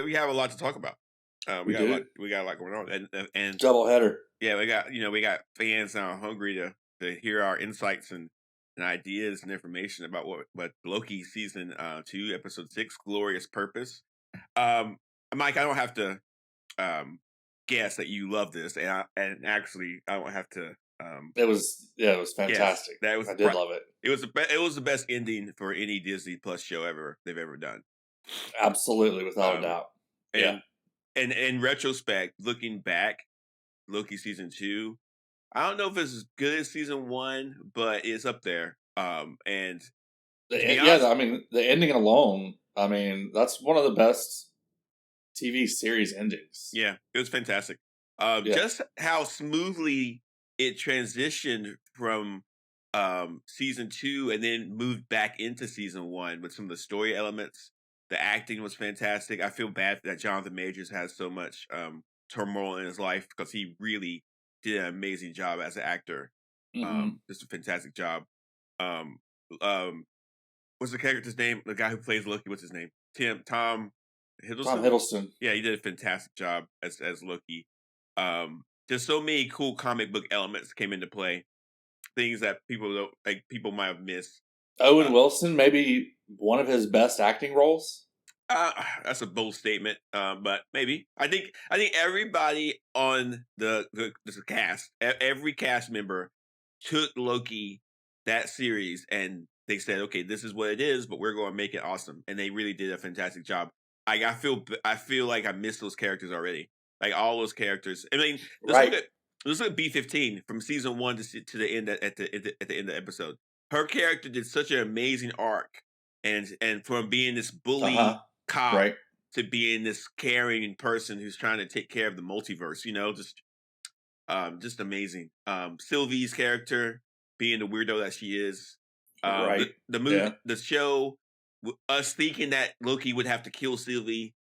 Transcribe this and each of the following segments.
we have a lot to talk about. We do. We got a lot going on, and Double header. yeah, we got fans now hungry to hear our insights and ideas and information about what Loki season 2 episode 6 glorious purpose. Um, Mike, I don't have to guess that you love this, and actually I don't have to. It was fantastic. Yes, I did love it. It was the best ending for any Disney Plus show they've ever done. Absolutely, without a doubt. And in retrospect, looking back, Loki season 2, I don't know if it's as good as season 1, but it's up there. And I mean, the ending alone, I mean, that's one of the best TV series endings. Yeah, it was fantastic. Just how smoothly it transitioned from season 2 and then moved back into season 1 with some of the story elements. The acting was fantastic. I feel bad that Jonathan Majors has so much turmoil in his life because he really did an amazing job as an actor. Just a fantastic job. Um, what's the character's name? The guy who plays Loki. What's his name? Tom Hiddleston. Tom Hiddleston. Yeah, he did a fantastic job as Loki. Just so many cool comic book elements came into play. Things that people might have missed. Owen Wilson, maybe one of his best acting roles. That's a bold statement, but maybe. I think everybody on the cast, every cast member, took Loki that series and they said, "Okay, this is what it is, but we're going to make it awesome." And they really did a fantastic job. I feel like I missed those characters already. Like all those characters. I mean, let's look at B-15 from season 1 to the end at the end of the episode. Her character did such an amazing arc, and from being this bully cop to being this caring person who's trying to take care of the multiverse, just amazing. Sylvie's character being the weirdo that she is. The movie, the show, us thinking that Loki would have to kill Sylvie,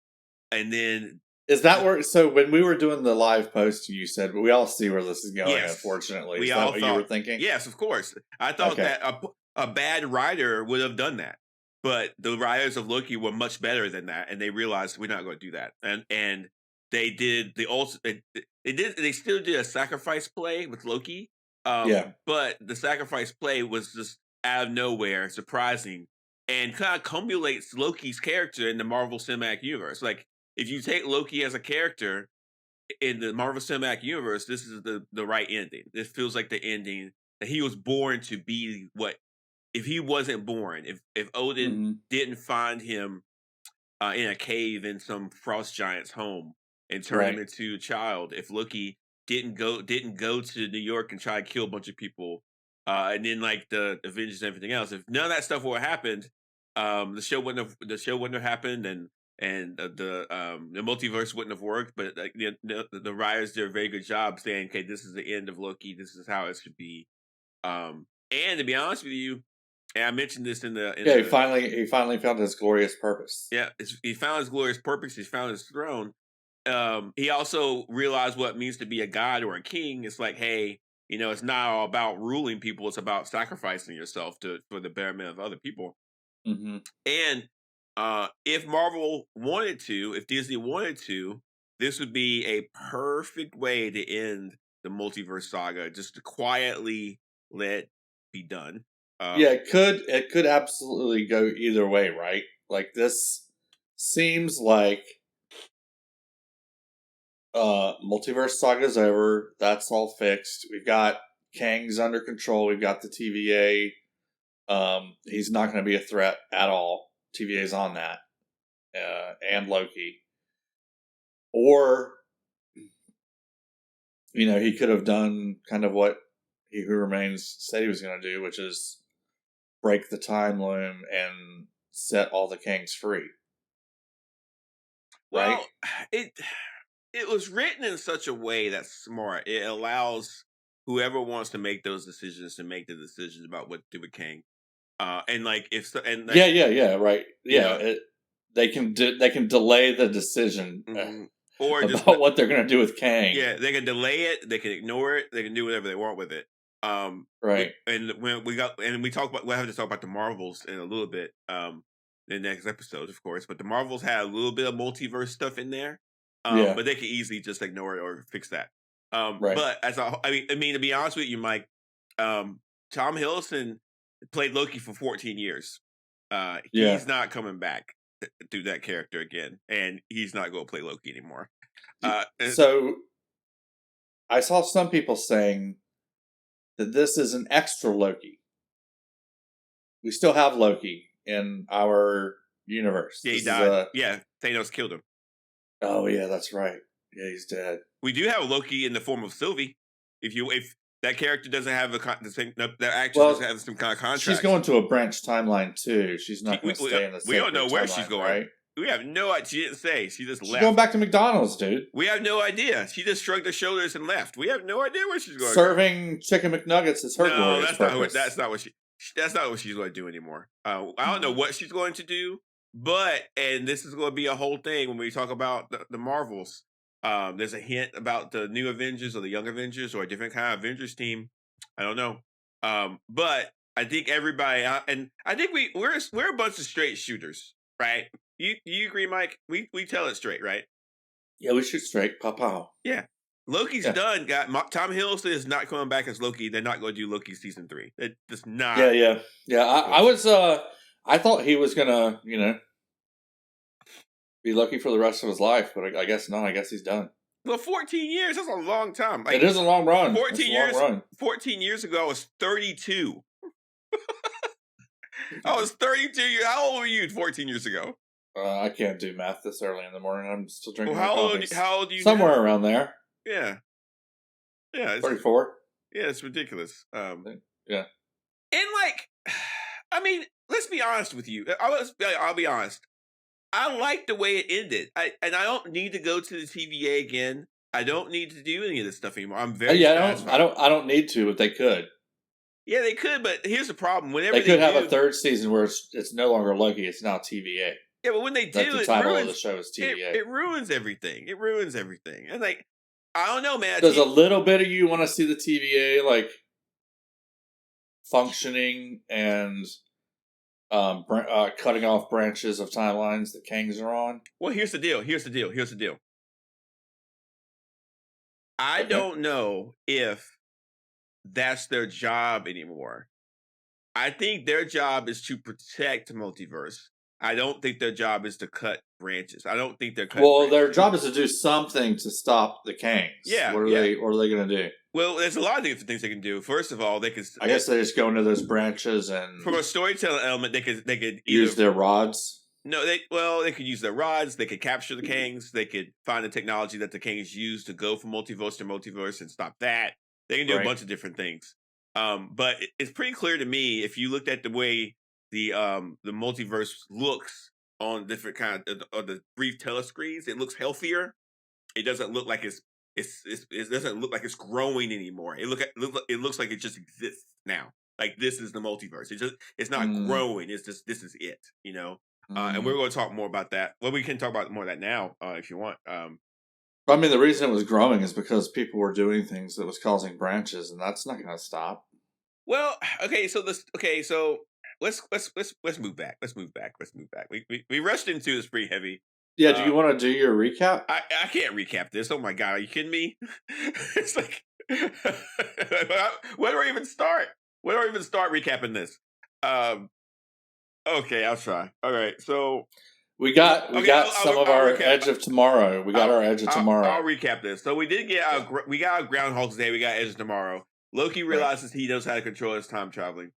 and then is that where? So when we were doing the live post, you said we all see where this is going. Yes, unfortunately, is that what you were thinking? Yes, of course. I thought that a bad writer would have done that, but the writers of Loki were much better than that, and they realized we're not going to do that, and they did they still did a sacrifice play with Loki. But the sacrifice play was just out of nowhere, surprising, and kind of cumulates Loki's character in the Marvel Cinematic Universe. Like, if you take Loki as a character in the Marvel Cinematic Universe, this is the right ending. This feels like the ending that he was born to be. What if he wasn't born? If Odin didn't find him in a cave in some frost giant's home and turn him into a child? If Loki didn't go to New York and try to kill a bunch of people, and then like the Avengers and everything else, if none of that stuff would have happened, the show wouldn't have happened, and the multiverse wouldn't have worked. But the writers did a very good job saying, "Okay, this is the end of Loki. This is how it should be." And to be honest with you, and I mentioned this he finally found his glorious purpose. Yeah, he found his glorious purpose. He found his throne. He also realized what it means to be a god or a king. It's like, hey, it's not all about ruling people. It's about sacrificing yourself for the betterment of other people. And if Marvel wanted to, if Disney wanted to, this would be a perfect way to end the multiverse saga, just to quietly let it be done. It could absolutely go either way, right? Like, this seems like multiverse saga's over. That's all fixed. We've got Kang's under control. We've got the TVA. He's not going to be a threat at all. TVA's on that. And Loki. Or, he could have done kind of what He Who Remains said he was going to do, which is break the time loom and set all the Kangs free. Well, it was written in such a way that's smart. It allows whoever wants to make those decisions to make the decisions about what to do with Kang. And like right. They can delay the decision or about what they're going to do with Kang. Yeah, they can delay it. They can ignore it. They can do whatever they want with it. Right. We'll have to talk about the Marvels in a little bit. the next episode, of course. But the Marvels had a little bit of multiverse stuff in there, but they could easily just ignore it or fix that. But I mean, to be honest with you, Mike, Tom Hiddleston played Loki for 14 years. He's not coming back to do that character again, and he's not going to play Loki anymore. So I saw some people saying that this is an extra Loki. We still have Loki in our universe. Yeah, he died. Thanos killed him. Oh yeah, that's right. Yeah, he's dead. We do have Loki in the form of Sylvie. If that character doesn't have the same, that actress doesn't have some kind of contract. She's going to a branch timeline too. She's not going to stay in the same. We don't know where she's going. Right? We have no idea. She didn't say. She just left. She's going back to McDonald's, dude. We have no idea. She just shrugged her shoulders and left. We have no idea where she's going. Serving chicken McNuggets is her glorious purpose. That's not what she's going to do anymore. I don't know what she's going to do, and this is going to be a whole thing when we talk about the Marvels. There's a hint about the new Avengers or the Young Avengers or a different kind of Avengers team. I don't know. But I think everybody, and I think we're a bunch of straight shooters, right? You agree, Mike? We tell it straight, right? Yeah, we shoot straight. Pow. Yeah. Loki's done. Tom Hiddleston is not coming back as Loki. They're not going to do Loki season 3. It just not. Yeah. I was. I thought he was gonna, be Loki for the rest of his life, but I guess not. I guess he's done. Well, 14 years. That's a long time. It is a long run. 14 years. 14 years ago, I was 32. I was 32. How old were you 14 years ago? I can't do math this early in the morning. I'm still drinking. Well, how old are you? Somewhere around there. Yeah. 34. Yeah, it's ridiculous. Yeah. And I mean, let's be honest with you. I'll be honest. I like the way it ended. I don't need to go to the TVA again. I don't need to do any of this stuff anymore. I'm very I don't need to, but they could. Yeah, they could, but here's the problem. Whenever they could have a third season where it's no longer Loki, it's now TVA. Yeah, but when they do, the title of the show is TVA. It ruins everything. And I don't know, man. Does a little bit of you want to see the TVA functioning and cutting off branches of timelines that Kangs are on? Well, here's the deal. I don't know if that's their job anymore. I think their job is to protect multiverse. I don't think their job is to cut branches. I don't think they're cutting branches. Their job is to do something to stop the Kangs. Yeah. What are they going to do? Well, there's a lot of different things they can do. First of all, they could. I guess they just go into those branches and from a storytelling element, they could use their rods. No, they could use their rods. They could capture the Kangs. They could find the technology that the Kangs use to go from multiverse to multiverse and stop that. They can do a bunch of different things. But it's pretty clear to me if you looked at the way the multiverse looks on different kind of the brief telescreens, it looks healthier. It doesn't look like it doesn't look like it's growing anymore. It looks like it just exists now. Like this is the multiverse. It's not growing. It's just this is it. And we're going to talk more about that. Well, we can talk about more of that now if you want. I mean, the reason it was growing is because people were doing things that was causing branches, and that's not going to stop. Well, okay, so let's move back. Let's move back. We rushed into this pretty heavy. Yeah, do you want to do your recap? I can't recap this. Oh my god, are you kidding me? It's like, where do I even start? Where do I even start recapping this? Okay, I'll try. All right, so we got some of our Edge of Tomorrow. We got our Edge of Tomorrow. I'll recap this. So we did get we got our Groundhog's Day. We got Edge of Tomorrow. Loki realizes he knows how to control his time traveling,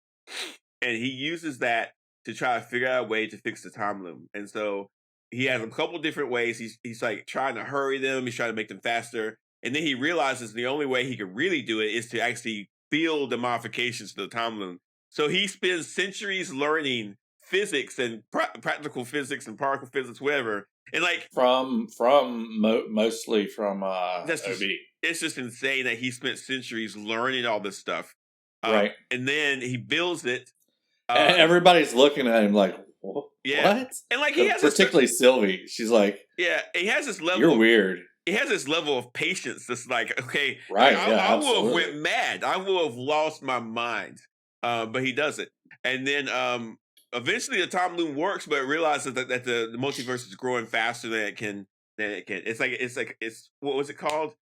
and he uses that to try to figure out a way to fix the time loom. And so he has a couple different ways. He's like trying to hurry them. He's trying to make them faster. And then he realizes the only way he can really do it is to actually feel the modifications to the time loom. So he spends centuries learning physics and practical physics and particle physics, whatever. And mostly from OB. It's just insane that he spent centuries learning all this stuff. Right. And then he builds it. And everybody's looking at him like, what? Yeah. And he has particularly Sylvie. She's like, yeah, he has this level. You're weird. He has this level of patience that's like, okay, right? I will have went mad. I will have lost my mind. But he does it. And then eventually the time loom works, but it realizes that the multiverse is growing faster than it can. It's what was it called?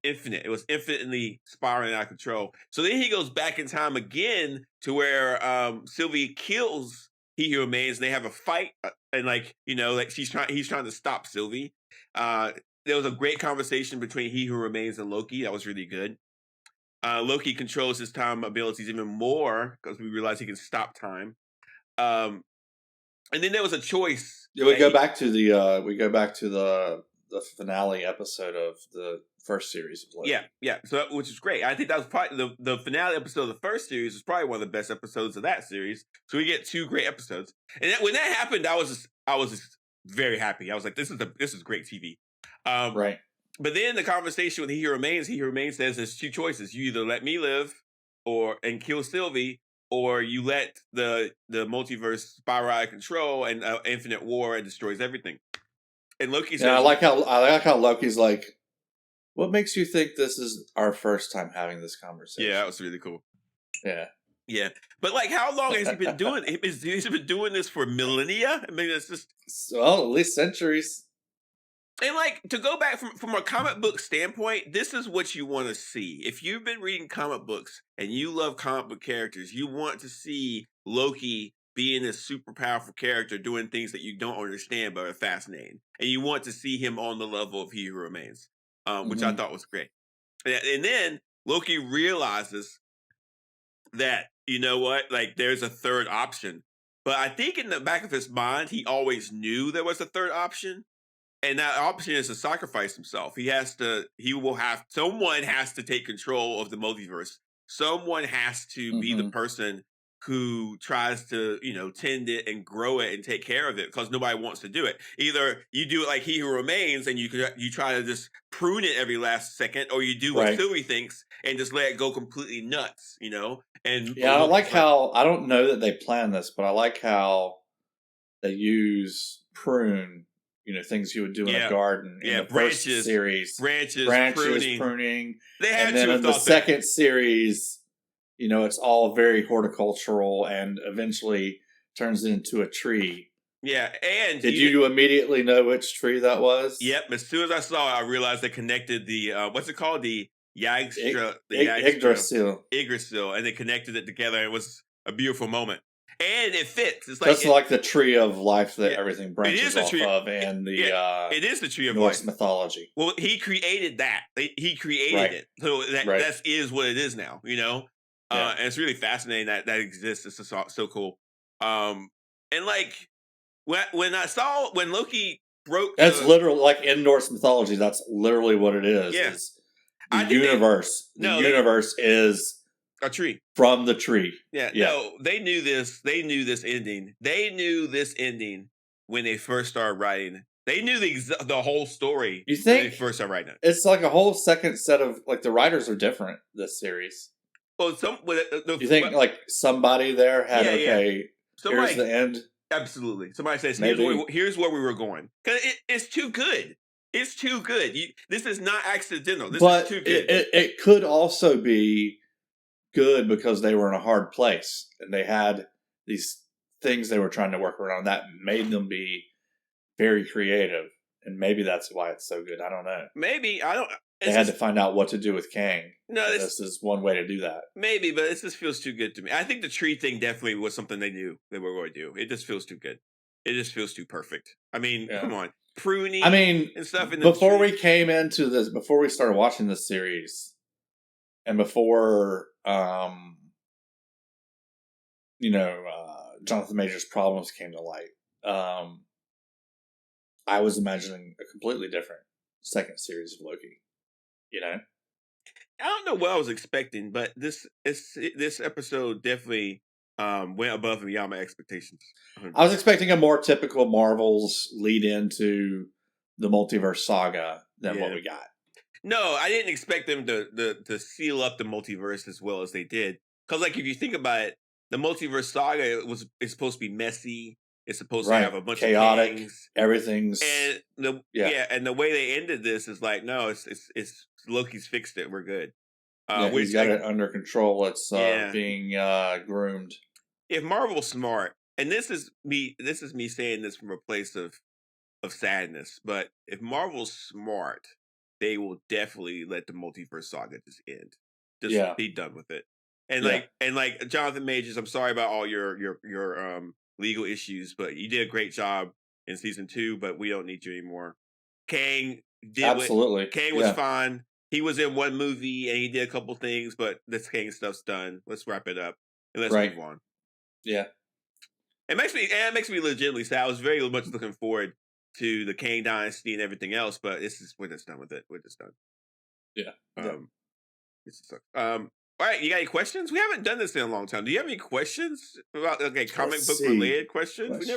Infinite. It was infinitely spiraling out of control. So then he goes back in time again to where Sylvie kills He Who Remains, and they have a fight, and he's trying to stop Sylvie. There was a great conversation between He Who Remains and Loki. That was really good. Loki controls his time abilities even more because we realize he can stop time. And then there was a choice. Yeah, we go back to the finale episode of the first series of Loki. Yeah. So which is great. I think that was probably the finale episode of the first series was probably one of the best episodes of that series. So we get 2 great episodes. And when that happened, I was just very happy. I was like, this is great TV. Right. But then the conversation with He Who Remains says there's 2 choices. You either let me live and kill Sylvie, or you let the multiverse spiral out of control and infinite war and destroys everything. And Loki says, I like how Loki's like, what makes you think this is our first time having this conversation? Yeah, that was really cool. Yeah. But like, how long has he been doing it? He's been doing this for millennia? I mean, it's just... Well, at least centuries. And like, to go back from a comic book standpoint, this is what you want to see. If you've been reading comic books and you love comic book characters, you want to see Loki being a super powerful character doing things that you don't understand but are fascinating. And you want to see him on the level of He Who Remains, which I thought was great. And then Loki realizes that, you know what, like there's a third option. But I think in the back of his mind, he always knew there was a third option. And that option is to sacrifice himself. Someone has to take control of the multiverse. Someone has to be the person who tries to, tend it and grow it and take care of it, because nobody wants to do it. Either you do it like He Who Remains and you try to just prune it every last second, or you do what Sylvie thinks and just let it go completely nuts, And I like how, I don't know that they plan this, but I like how they use prune, things you would do in a garden. In the branches, first series, branches, pruning. They had and then in the second series, it's all very horticultural and eventually turns into a tree. Yeah, and did you immediately know which tree that was? Yep. As soon as I saw it, I realized they connected the what's it called, the Yggdrasil, and they connected it together. It was a beautiful moment. And it fits. It's like the tree of life that everything branches off of, and it is the tree of Norse life. mythology. Well, he created that. He created it, so that is what it is now. And it's really fascinating that exists. It's just so cool. And like when Loki broke, that's literally like in Norse mythology. That's literally what it is. Yeah. The universe. The universe is a tree from the tree. Yeah. No, they knew this. They knew this ending. They knew this ending when they first started writing. They knew the whole story. You think when they first started writing it? It's like a whole second set of the writers are different this series. Well, you think like somebody there had here's the end. Absolutely. Somebody says here's where we were going, because it's too good. It's too good. This is not accidental. This is too good. It could also be good because they were in a hard place and they had these things they were trying to work around that made them be very creative, and maybe that's why it's so good. I don't know. Maybe I don't. They had to find out what to do with Kang. No, this is one way to do that. Maybe, but it just feels too good to me. I think the tree thing definitely was something they knew they were going to do. It just feels too good. It just feels too perfect. I mean, come on, pruning. I mean, and stuff. Before we came into this, before we started watching this series, and before Jonathan Major's problems came to light, I was imagining a completely different second series of Loki. I don't know what I was expecting, but this episode definitely went above and beyond my expectations. 100%. I was expecting a more typical Marvel's lead into the multiverse saga than what we got. No, I didn't expect them to seal up the multiverse as well as they did. Because, like, if you think about it, the multiverse saga is supposed to be messy. It's supposed to have a bunch chaotic, of things. Everything's and and the way they ended this is like, no, it's Loki's fixed it. We're good. He's got it under control. It's being groomed. If Marvel's smart, and this is me saying this from a place of sadness, but if Marvel's smart, they will definitely let the multiverse saga just end. Just be done with it. And like Jonathan Majors, I'm sorry about all your legal issues, but you did a great job in season 2, but we don't need you anymore. Kang Absolutely. Kang was fine. He was in one movie and he did a couple things, but this Kang stuff's done. Let's wrap it up and let's move on. Yeah. It makes me legitimately sad. I was very much looking forward to the Kang Dynasty and everything else, but we're just done with it. We're just done. Yeah. It sucks. All right, you got any questions? We haven't done this in a long time. Do you have any questions about comic book related questions? We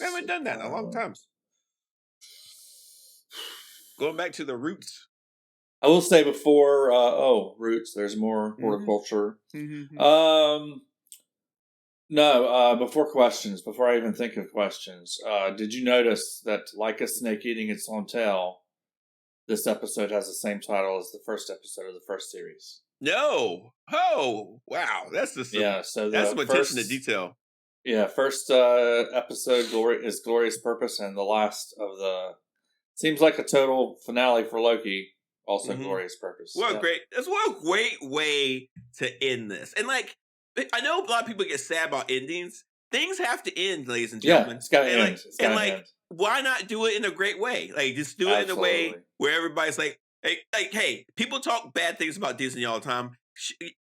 haven't done that in a long time. Going back to the roots. I will say before roots, there's more horticulture. No, before questions, before I even think of questions, did you notice that like a snake eating its own tail, this episode has the same title as the first episode of the first series? No. Oh, wow. That's the so that's some attention to detail. Yeah, first episode is Glorious Purpose, and the last of the seems like a total finale for Loki. Also, Glorious Purpose. What a great way to end this. And I know a lot of people get sad about endings. Things have to end, ladies and gentlemen. Yeah, it's got to end. And why not do it in a great way? Like, just do it in a way where everybody's like, hey, people talk bad things about Disney all the time.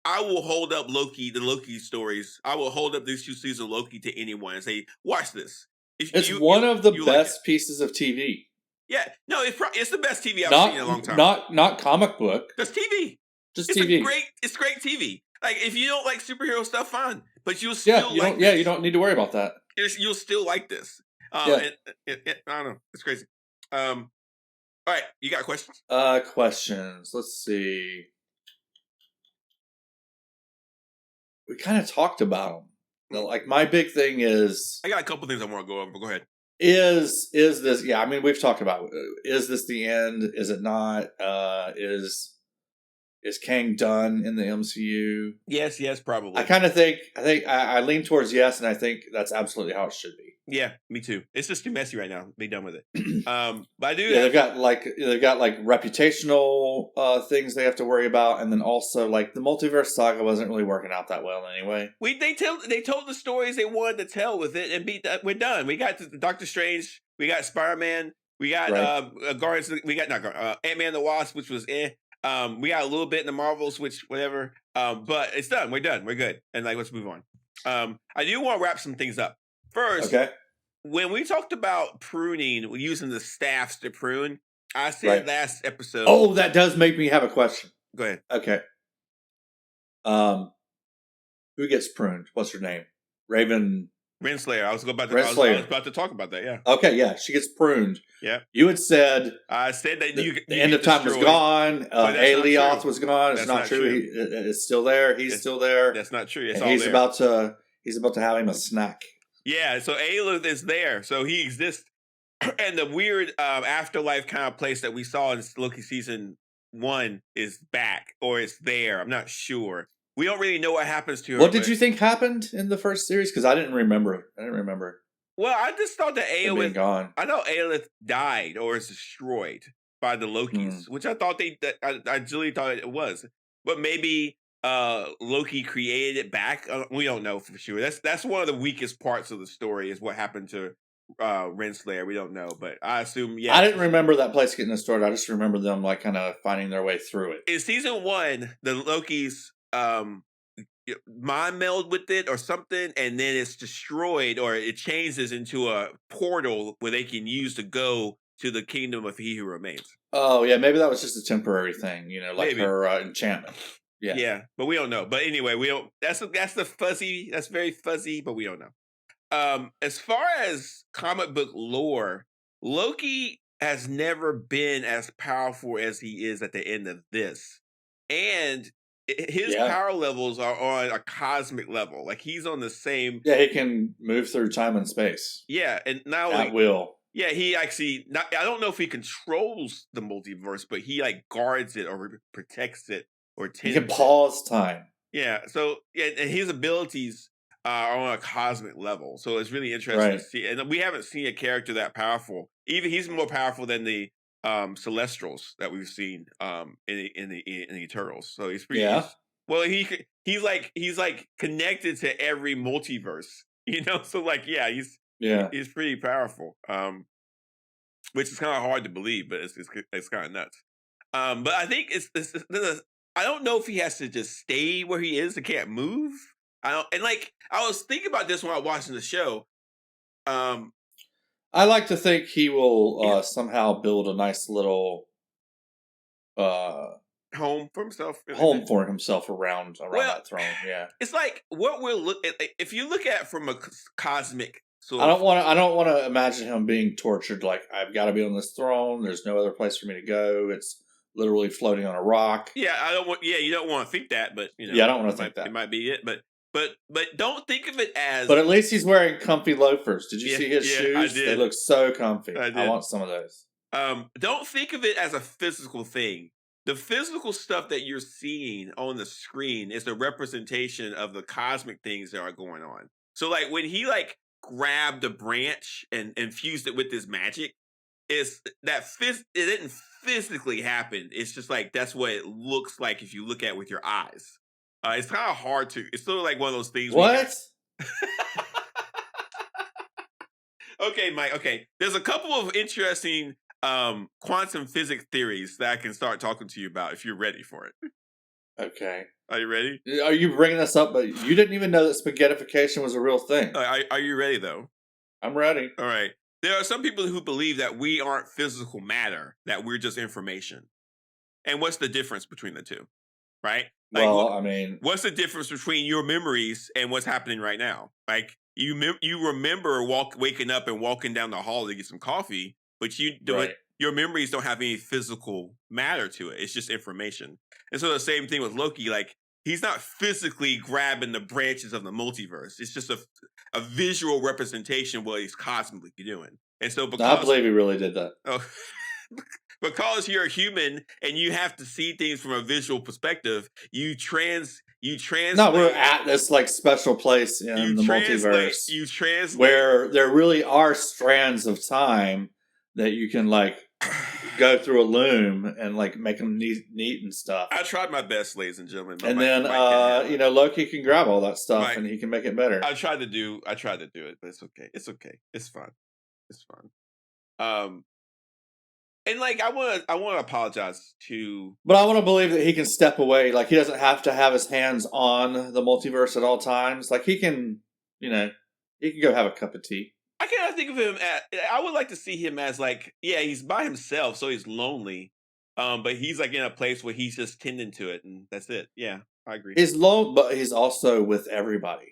I will hold up the Loki stories. I will hold up these 2 seasons of Loki to anyone and say, watch this. It's one of the best pieces of TV. Yeah, no, it's the best TV I've seen in a long time. Not comic book. Just TV. Just TV. It's great TV. Like, if you don't like superhero stuff, fine, but you'll still you don't need to worry about that. You'll still like this. I don't know. It's crazy. All right, you got questions? Questions. Let's see. We kind of talked about them. Like, my big thing is, I got a couple things I want to go over. Go ahead. Is this? Yeah, I mean, we've talked about. Is this the end? Is it not? Is Kang done in the MCU? Yes, probably. I lean towards yes, and I think that's absolutely how it should be. Yeah, me too. It's just too messy right now. Be done with it. But I do. Yeah, they've got reputational things they have to worry about, and then also the multiverse saga wasn't really working out that well anyway. They told the stories they wanted to tell with it, and we're done. We got Doctor Strange. We got Spider-Man. We got Guardians. We got Ant-Man and the Wasp, which was we got a little bit in the Marvels, which whatever. But it's done. We're done. We're good. And let's move on. I do want to wrap some things up. First, when we talked about pruning, using the staffs to prune, I said last episode. Oh, that does make me have a question. Go ahead. Okay. Who gets pruned? What's her name? Renslayer. I was about to talk about that. Yeah. Okay. Yeah, she gets pruned. Yeah. You had said. I said that the end of time was gone. Alioth was gone. It's not true. It's still there. He's still there. That's not true. It's all there. He's about to have him a snack. Yeah. So Alioth is there. So he exists. And the weird afterlife kind of place that we saw in Loki season 1 is back, or it's there. I'm not sure. We don't really know what happens to her. What did you think happened in the first series? Because I didn't remember. Well, I just thought that Alioth died or is destroyed by the Lokis, which I thought I really thought it was. But maybe Loki created it back. We don't know for sure. That's one of the weakest parts of the story is what happened to Renslayer. We don't know, but I assume I didn't remember that place getting destroyed. I just remember them kind of finding their way through it. In season 1, the Lokis mind meld with it or something, and then it's destroyed, or it changes into a portal where they can use to go to the kingdom of He Who Remains. Oh yeah, maybe that was just a temporary thing, maybe. Her enchantment. Yeah, but we don't know. But anyway, we don't. That's the fuzzy. That's very fuzzy, but we don't know. As far as comic book lore, Loki has never been as powerful as he is at the end of this, and his power levels are on a cosmic level. Like, he's on the same. Yeah, he can move through time and space. Yeah, and now at will. Yeah, he actually. I don't know if he controls the multiverse, but he guards it or protects it or tends. He can pause time. Yeah. So and his abilities on a cosmic level. So it's really interesting to Right. see. And we haven't seen a character that powerful. Even he's more powerful than the Celestials that we've seen in the Eternals. So he's pretty. Yeah. Well, he's like connected to every multiverse. You know, so like Yeah. he's pretty powerful. Which is kind of hard to believe, but it's kind of nuts. But I think I don't know if he has to just stay where he is and can't move. I don't, and like I was thinking about this when I was watching the show. Um, I like to think he will Yeah. somehow build a nice little home for himself. home for himself around Well, that throne. Yeah. It's like what we're looking. If you look at it from a cosmic sort I of, don't want to imagine him being tortured. Like, I've got to be on this throne. There's no other place for me to go. It's literally floating on a rock. yeah, I don't want. Yeah, you don't want to think that, but you know, Yeah, I don't want to think that. It might be it, but don't think of it as. But at least he's wearing comfy loafers. Did you see his shoes? I did. They look so comfy. I did. I want some of those. Don't think of it as a physical thing. The physical stuff that you're seeing on the screen is the representation of the cosmic things that are going on. So like when he like grabbed a branch and infused it with this magic, it's that it didn't physically happen. It's just like that's what it looks like if you look at it with your eyes. It's kind of hard to. It's sort of like one of those things. What? Okay, Mike. Okay, there's a couple of interesting quantum physics theories that I can start talking to you about if you're ready for it. Okay. Are you ready? Are you bringing this up? But you didn't even know that spaghettification was a real thing. Are you ready though? I'm ready. All right. There are some people who believe that we aren't physical matter, that we're just information. And what's the difference between the two? Right? Like, Well, I mean, what's the difference between your memories and what's happening right now? Like you remember waking up and walking down the hall to get some coffee, but you do right. it. Your memories don't have any physical matter to it. It's just information. And so the same thing with Loki. Like he's not physically grabbing the branches of the multiverse. It's just a visual representation of what he's cosmically doing. And so I believe he really did that. Oh, because you're a human and you have to see things from a visual perspective, you translate. No, we're at this like special place in the multiverse. You translate where there really are strands of time that you can like go through a loom and like make them neat and stuff. I tried my best, ladies and gentlemen. And then Loki can grab all that stuff and he can make it better. I tried to do it, but it's okay. It's okay. It's fun. It's fun. And like I want to apologize to, but I want to believe that he can step away. Like he doesn't have to have his hands on the multiverse at all times. Like he can, he can go have a cup of tea. I cannot think of him I would like to see him as like, yeah, he's by himself, so he's lonely. But he's like in a place where he's just tending to it, and that's it. Yeah, I agree. He's lone, but he's also with everybody.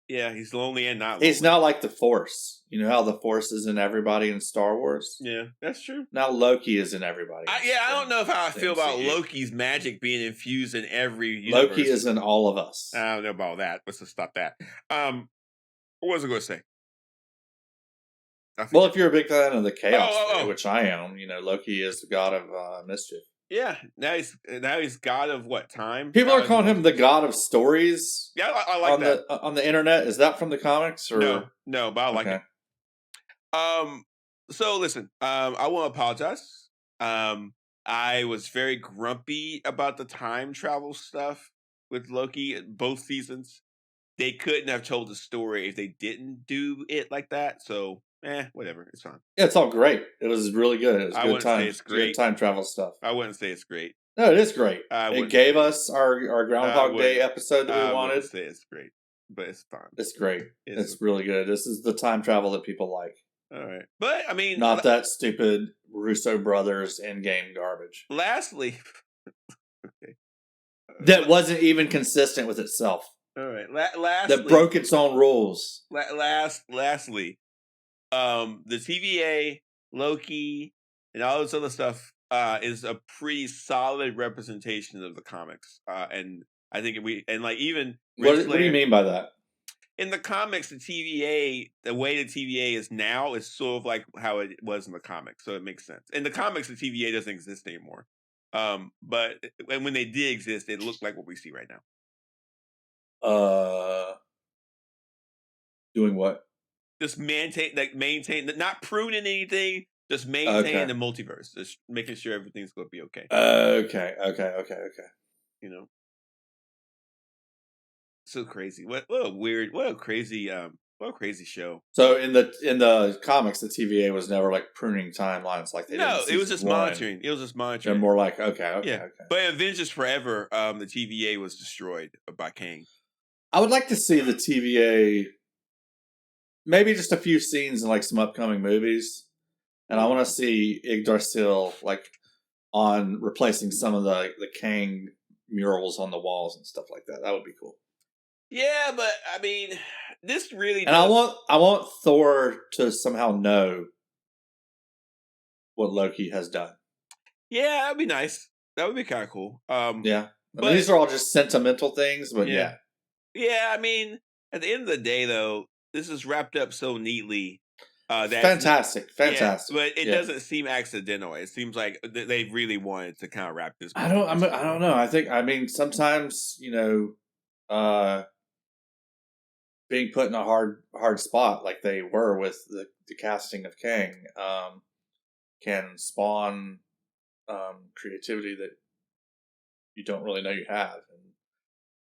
Yeah, he's lonely and not lonely. He's not like the Force. You know how the Force is in everybody in Star Wars? Yeah, that's true. Now Loki is in everybody. I don't know how I feel about Loki's magic being infused in every universe. Loki is in all of us. I don't know about that. Let's just stop that. What was I going to say? Well, if you're a big fan of the chaos, which I am, Loki is the god of mischief. Yeah, now he's god of what, time? People are calling him the god of stories. Yeah, I like that. On the internet. Is that from the comics? Or? No, but I like it. So listen, I want to apologize. I was very grumpy about the time travel stuff with Loki both seasons. They couldn't have told the story if they didn't do it like that. So, whatever. It's fine. Yeah, it's all great. It was really good. It was good time. It's great. Good time travel stuff. I wouldn't say it's great. No, it is great. It gave us our Groundhog Day episode that we wanted. I wouldn't say it's great, but it's fine. It's great. It's really good. This is the time travel that people like. All right. But, I mean... Not that stupid Russo brothers Endgame garbage. Lastly... okay. That wasn't even consistent with itself. All right. Lastly... That broke its own rules. Lastly, the TVA, Loki, and all this other stuff is a pretty solid representation of the comics. And I think even... What do you mean by that? In the comics, the way the TVA is now is sort of like how it was in the comics, so it makes sense. In the comics, the TVA doesn't exist anymore. But when they did exist, it looked like what we see right now. Doing what? Just maintain, not pruning anything. Just maintaining the multiverse. Just making sure everything's going to be okay. Okay. You know, so crazy. What a crazy show. So in the comics, the TVA was never like pruning timelines like they did. No, it was just monitoring. It was just monitoring. They're more like okay. But in Avengers Forever, the TVA was destroyed by Kang. I would like to see the TVA. Maybe just a few scenes in like some upcoming movies, and I want to see Yggdrasil like on replacing some of the Kang murals on the walls and stuff like that. That would be cool. Yeah, but I mean, this really. And I want Thor to somehow know what Loki has done. Yeah, that'd be nice. That would be kind of cool. Yeah, but these are all just sentimental things, but yeah. I mean, at the end of the day, though, this is wrapped up so neatly. Fantastic. Yeah, but it doesn't seem accidental. It seems like they really wanted to kind of wrap this. I don't know. I mean, sometimes being put in a hard spot like they were with the casting of Kang can spawn creativity that you don't really know you have. And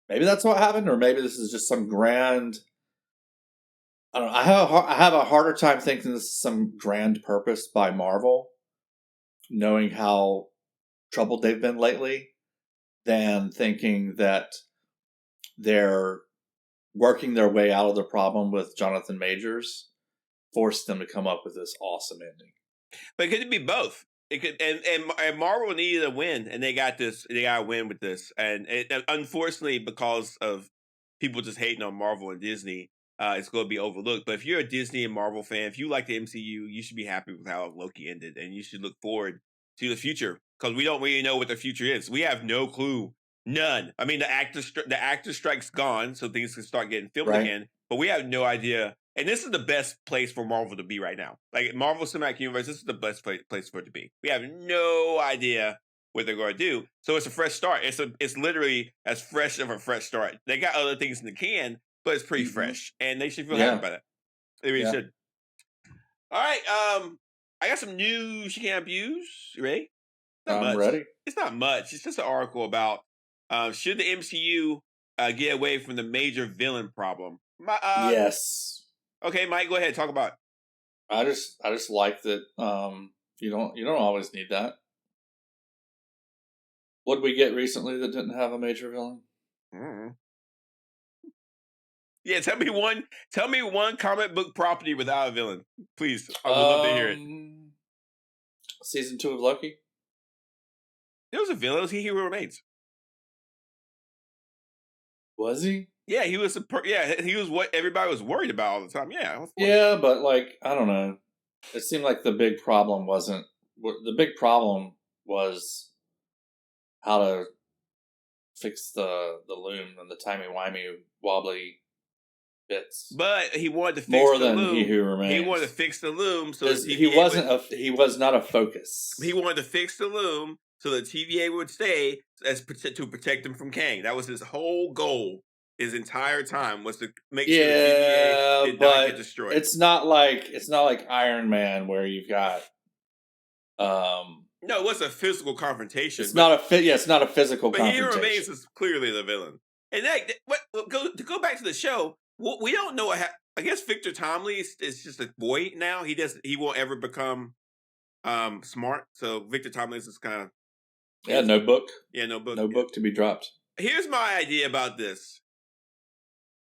maybe that's what happened, or maybe this is just some grand. I don't know. I have a harder time thinking this is some grand purpose by Marvel, knowing how troubled they've been lately, than thinking that they're working their way out of the problem with Jonathan Majors forced them to come up with this awesome ending. But it could be both. It could, and Marvel needed a win, and they got this. They got a win with this, and unfortunately, because of people just hating on Marvel and Disney, it's going to be overlooked. But if you're a Disney and Marvel fan, if you like the MCU, you should be happy with how Loki ended, and you should look forward to the future, because we don't really know what the future is. We have no clue, none. I mean, the actor strike's gone, so things can start getting filmed again, but we have no idea. And this is the best place for Marvel to be right now. Like Marvel Cinematic Universe, this is the best place for it to be. We have no idea what they're going to do. So it's a fresh start. It's literally as fresh of a fresh start. They got other things in the can, but it's pretty fresh, and they should feel happy about it. They really should. All right, I got some news you can't abuse. You ready? I'm ready. It's not much. It's just an article about should the MCU get away from the major villain problem. Yes. Okay, Mike, go ahead. Talk about it. I just like that you don't always need that. What did we get recently that didn't have a major villain? Mm-hmm. Yeah, tell me one comic book property without a villain. Please. I would love to hear it. Season 2 of Loki? There was a villain. It was He Who Remains. Was he? Yeah, he was. He was what everybody was worried about all the time. Yeah. Yeah, but like I don't know. It seemed like the big problem wasn't. The big problem was how to fix the loom and the timey-wimey wobbly bits. But he wanted to fix more the than loom. He Who Remains. He wanted to fix the loom so he was not a focus. He wanted to fix the loom so the TVA would stay to protect him from Kang. That was his whole goal. His entire time was to make sure the TVA did not get destroyed. It's not like Iron Man where you've got. No, it wasn't a physical confrontation. It's not a physical confrontation. But He Remains is clearly the villain. And to go back to the show, we don't know what I guess Victor Tomley is just a boy now. He won't ever become smart. So Victor Tomley is kind of no book. Yeah, no book. No book to be dropped. Here's my idea about this.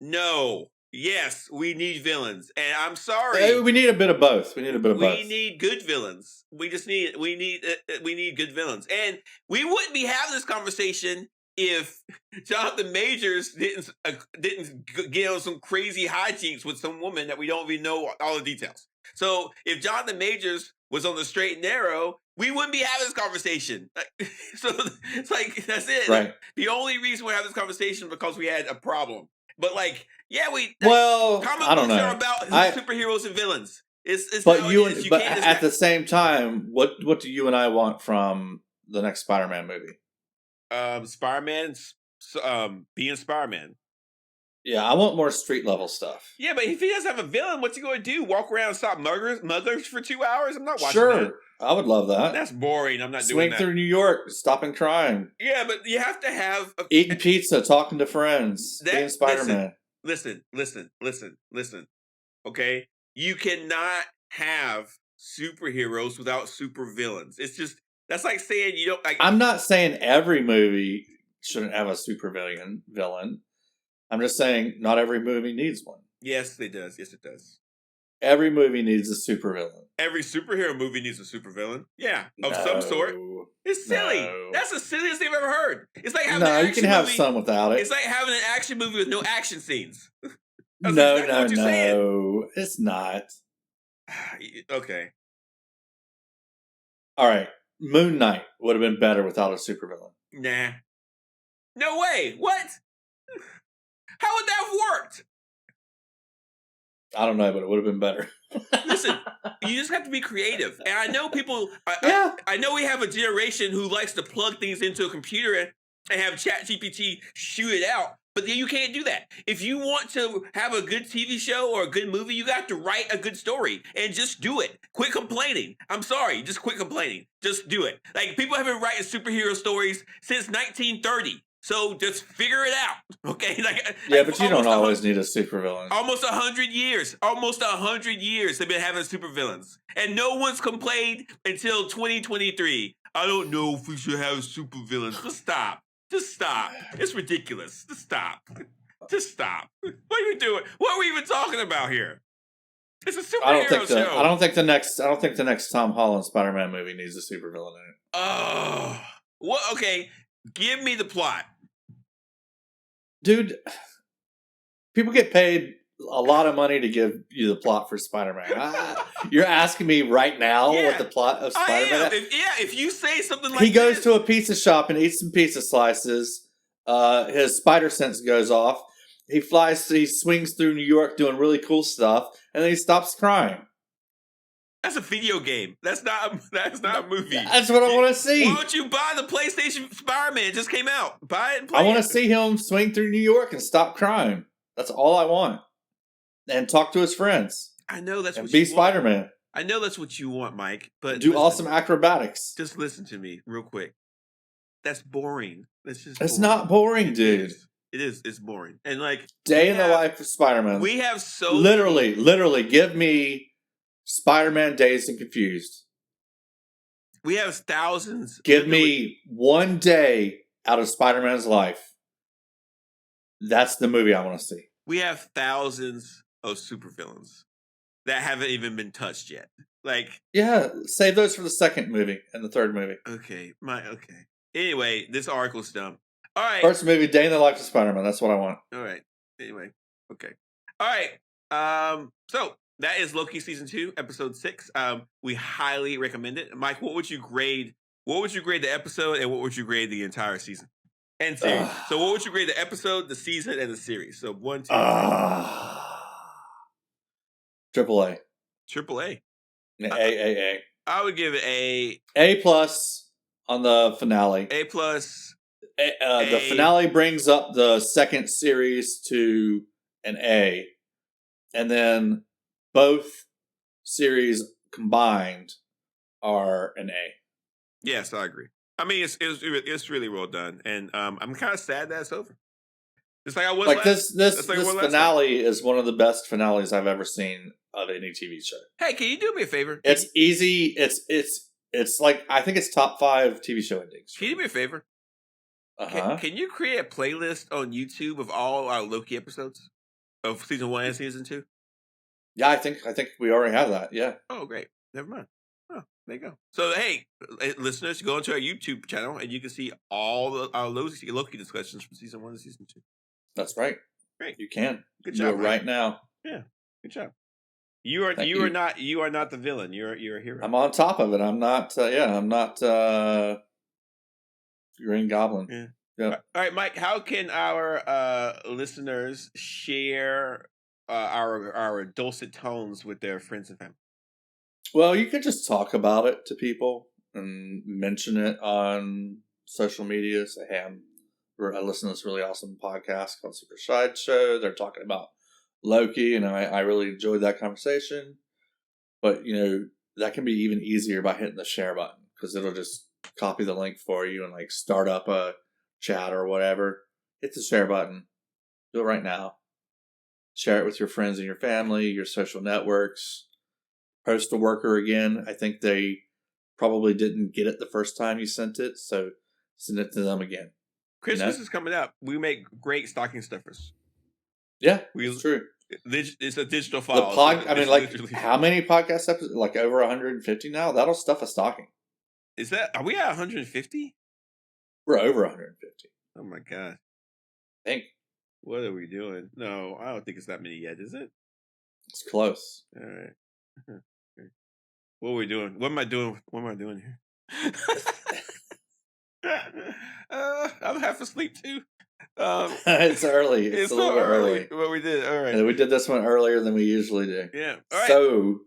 No. Yes, we need villains, and I'm sorry. We need a bit of both. We need good villains. We need good villains, and we wouldn't be having this conversation if Jonathan Majors didn't get on some crazy hijinks with some woman that we don't even know all the details. So if Jonathan Majors was on the straight and narrow, we wouldn't be having this conversation. So it's like that's it. Right. The only reason we have this conversation is because we had a problem. But comic books are about superheroes and villains. But at the same time, what do you and I want from the next Spider-Man movie? Spider-Man, being Spider-Man. Yeah, I want more street level stuff. Yeah, but if he doesn't have a villain, what's he going to do? Walk around and stop muggers for 2 hours? I'm not watching that. I would love that. That's boring. I'm not doing Swing that. through New York, stopping crime. Yeah, but you have to have eating pizza, talking to friends, being Spider-Man. Listen. Okay, you cannot have superheroes without supervillains. It's just that's like saying you don't. I'm not saying every movie shouldn't have a villain. I'm just saying not every movie needs one. Yes, it does. Yes, it does. Every movie needs a supervillain. Every superhero movie needs a supervillain. Yeah, of some sort. It's silly. No. That's the silliest thing I've ever heard. It's like having an action movie. No, you can have some without it. It's like having an action movie with no action scenes. No, it's not. Okay. All right. Moon Knight would have been better without a supervillain. Nah. No way. What? How would that have worked? I don't know, but it would have been better. Listen, you just have to be creative. And I know people, I know we have a generation who likes to plug things into a computer and have ChatGPT shoot it out. But you can't do that. If you want to have a good TV show or a good movie, you got to write a good story and just do it. Quit complaining. I'm sorry, just quit complaining. Just do it. Like, people have been writing superhero stories since 1930. So just figure it out, okay? But you don't always need a supervillain. Almost 100 years. Almost 100 years they've been having supervillains. And no one's complained until 2023. I don't know if we should have supervillains. Just stop. Just stop. It's ridiculous. Just stop. Just stop. What are you doing? What are we even talking about here? It's a superhero show. I don't think the next Tom Holland Spider-Man movie needs a supervillain in it. Oh. What? Okay. Give me the plot. Dude, people get paid a lot of money to give you the plot for Spider-Man. You're asking me right now what the plot of Spider-Man is? If you say something like he goes to a pizza shop and eats some pizza slices. His spider sense goes off. He swings through New York doing really cool stuff, and then he stops crying. That's a video game. That's not a movie. That's what I want to see. Why don't you buy the PlayStation Spider-Man? It just came out. Buy it and play I want to see him swing through New York and stop crying. That's all I want. And talk to his friends. I know that's what you want. Be Spider-Man. I know that's what you want, Mike. But do awesome acrobatics. Just listen to me real quick. That's boring. It's not boring, dude. It is. It's boring. And like Day in the life of Spider-Man. We have so literally give me Spider-Man Dazed and Confused. We have thousands. Give me one day out of Spider-Man's life. That's the movie I want to see. We have thousands of supervillains that haven't even been touched yet. Save those for the second movie and the third movie. Okay. Anyway, this article's dumb. All right. First movie, Day in the Life of Spider-Man. That's what I want. All right. Anyway. Okay. All right. So that is Loki season 2, episode 6. We highly recommend it. Mike, what would you grade? What would you grade the episode, and what would you grade the entire season and series? So, what would you grade the episode, the season, and the series? So 1, 2, 3. AAA. AAA. A. I would give it A+ on the finale. A+. The finale brings up the second series to an A, and then both series combined are an A. Yes, I agree. I mean, it's really well done, and I'm kind of sad that it's over. It's like I was like this finale is one of the best finales I've ever seen of any TV show. Hey, can you do me a favor? It's easy. It's like I think it's top 5 TV show endings. Can you do me a favor? Can you create a playlist on YouTube of all our Loki episodes of season 1 and season 2? Yeah, I think we already have that. Yeah. Oh, great. Never mind. Oh, there you go. So, hey, listeners, go into our YouTube channel and you can see all our Loki discussions from season 1 and season 2. That's right. Great. You can. Good job. Do it right now. Yeah. Good job. You are not the villain. You're a hero. I'm on top of it. I'm not. I'm not. Green Goblin. Yeah. Yep. All right, Mike. How can our listeners share our dulcet tones with their friends and family? Well, you can just talk about it to people and mention it on social media. Say, hey, I'm I listen to this really awesome podcast called Super Sideshow. They're talking about Loki, and I really enjoyed that conversation. But, that can be even easier by hitting the share button, because it'll just copy the link for you and like start up a chat or whatever. Hit the share button. Do it right now. Share it with your friends and your family, your social networks. Postal worker again. I think they probably didn't get it the first time you sent it, so send it to them again. Christmas is coming up. We make great stocking stuffers. Yeah, it's true. It's a digital file. How many podcast episodes? Like over 150 now? That'll stuff a stocking. Are we at 150? We're over 150. Oh my god. I think. What are we doing? No, I don't think it's that many yet, is it? It's close. All right. What are we doing? What am I doing? What am I doing here? I'm half asleep too. It's early. It's a little bit early. What we did. All right. And we did this one earlier than we usually do. Yeah. All right. So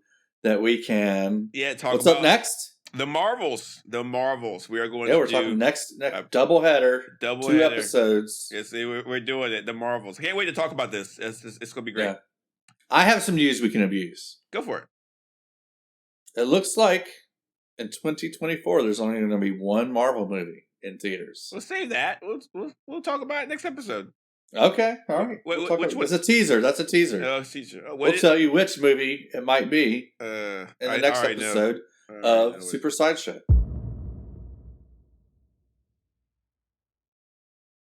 that we can. Yeah. What's up next? The Marvels. We are going. Yeah, we're talking next double header. 2 episodes. Yes, we're doing it. The Marvels. Can't wait to talk about this. It's going to be great. Yeah. I have some news we can abuse. Go for it. It looks like in 2024 there's only going to be one Marvel movie in theaters. We'll save that. We'll talk about it next episode. Okay, all right. Which one? It's a teaser. That's a teaser. Oh, teaser. We'll tell you which movie it might be in the next episode of Super Sideshow.